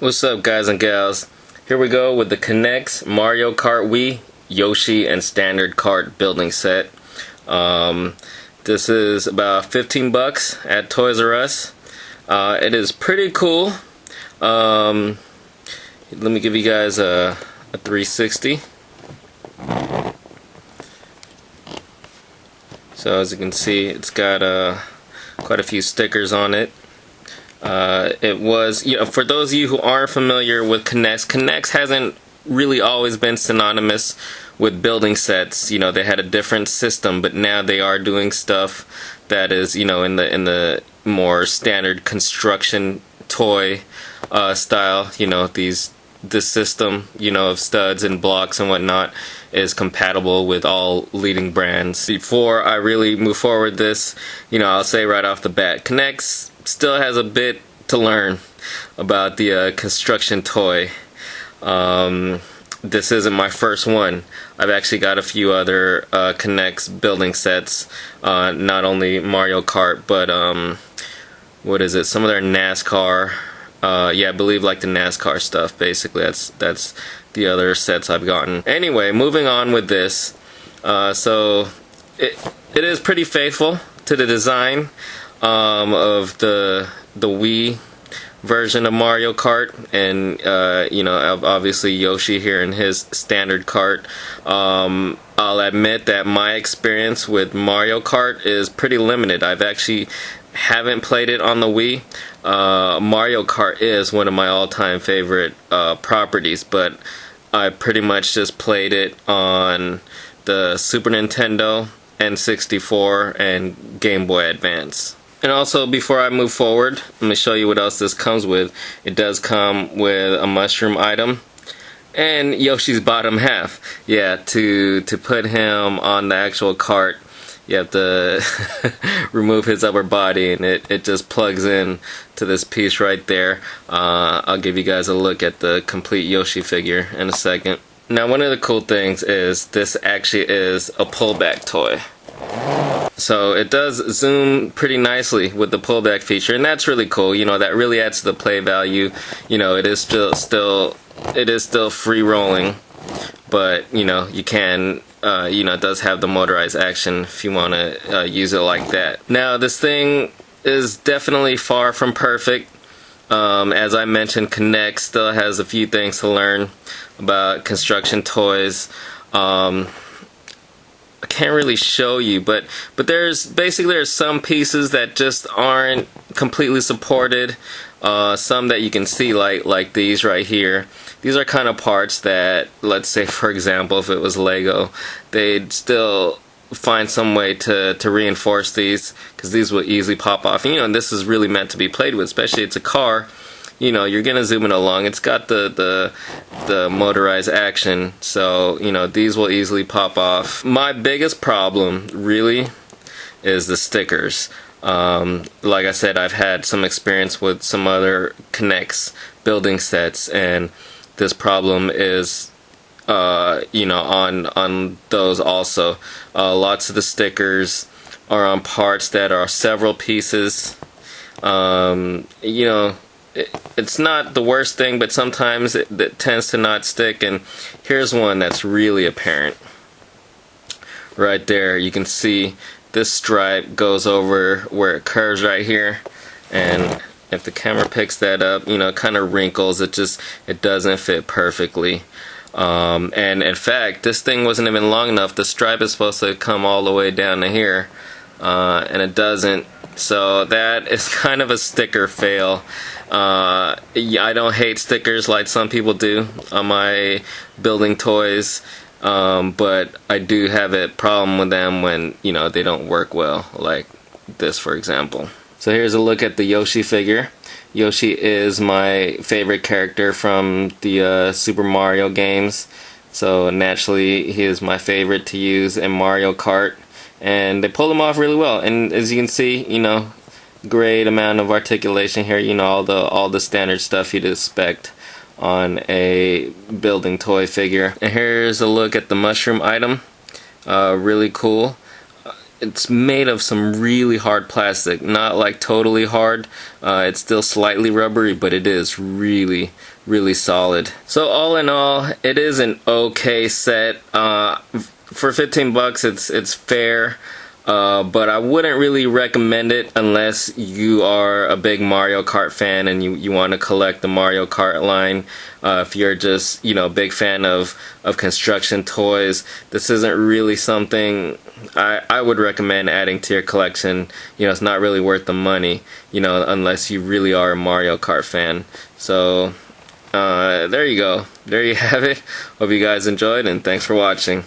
What's up, guys and gals? Here we go with the K'NEX Mario Kart Wii Yoshi and standard kart building set. This is about 15 bucks at Toys R Us. It is pretty cool. Let me give you guys a 360. So as you can see, it's got quite a few stickers on it. It was, for those of you who aren't familiar with K'NEX hasn't really always been synonymous with building sets. They had a different system, but now they are doing stuff that is, in the more standard construction toy style. This system, of studs and blocks and whatnot is compatible with all leading brands. Before I really move forward this, I'll say right off the bat, K'NEX still has a bit to learn about the construction toy. This isn't my first one. I've actually got a few other K'NEX building sets, not only Mario Kart, but what is it? Some of their NASCAR. Yeah, I believe like the NASCAR stuff. Basically, that's the other sets I've gotten. Anyway, moving on with this. So it is pretty faithful to the design of the Wii version of Mario Kart, and obviously Yoshi here in his standard kart. I'll admit that my experience with Mario Kart is pretty limited. I've actually haven't played it on the Wii. Mario Kart is one of my all-time favorite properties, but I pretty much just played it on the Super Nintendo, N64, and Game Boy Advance. And also, before I move forward, let me show you what else this comes with. It does come with a mushroom item and Yoshi's bottom half. Yeah, to put him on the actual cart, you have to remove his upper body, and it just plugs in to this piece right there. I'll give you guys a look at the complete Yoshi figure in a second. Now, one of the cool things is this actually is a pullback toy. So it does zoom pretty nicely with the pullback feature, and that's really cool. That really adds to the play value. It is still free rolling, but you can it does have the motorized action if you want to use it like that. Now, this thing is definitely far from perfect. As I mentioned, K'NEX still has a few things to learn about construction toys. I can't really show you, but there's some pieces that just aren't completely supported. Some that you can see, like these right here. These are kind of parts that, let's say for example, if it was Lego, they'd still find some way to reinforce these, because these will easily pop off. And this is really meant to be played with, especially it's a car. You're gonna zoom it along. It's got the motorized action, so these will easily pop off. My biggest problem really is the stickers. Like I said, I've had some experience with some other K'NEX building sets, and this problem is on those also. Lots of the stickers are on parts that are several pieces. It's not the worst thing, but sometimes it tends to not stick, and here's one that's really apparent. Right there, you can see this stripe goes over where it curves right here, and if the camera picks that up, it kind of wrinkles. It doesn't fit perfectly. And in fact, this thing wasn't even long enough. The stripe is supposed to come all the way down to here, and it doesn't. So that is kind of a sticker fail. I don't hate stickers like some people do on my building toys, but I do have a problem with them when they don't work well, like this for example. So here's a look at the Yoshi figure. Yoshi is my favorite character from the Super Mario games, so naturally he is my favorite to use in Mario Kart, and they pulled him off really well. And as you can see, great amount of articulation here, all the standard stuff you'd expect on a building toy figure. And here's a look at the mushroom item. Really cool. it's made of some really hard plastic, not like totally hard. It's still slightly rubbery, but it is really solid. So all in all, it is an okay set. For 15 bucks, it's fair. But I wouldn't really recommend it unless you are a big Mario Kart fan and you want to collect the Mario Kart line. If you're just, a big fan of construction toys, this isn't really something I would recommend adding to your collection. It's not really worth the money, unless you really are a Mario Kart fan. So, there you go. There you have it. Hope you guys enjoyed, and thanks for watching.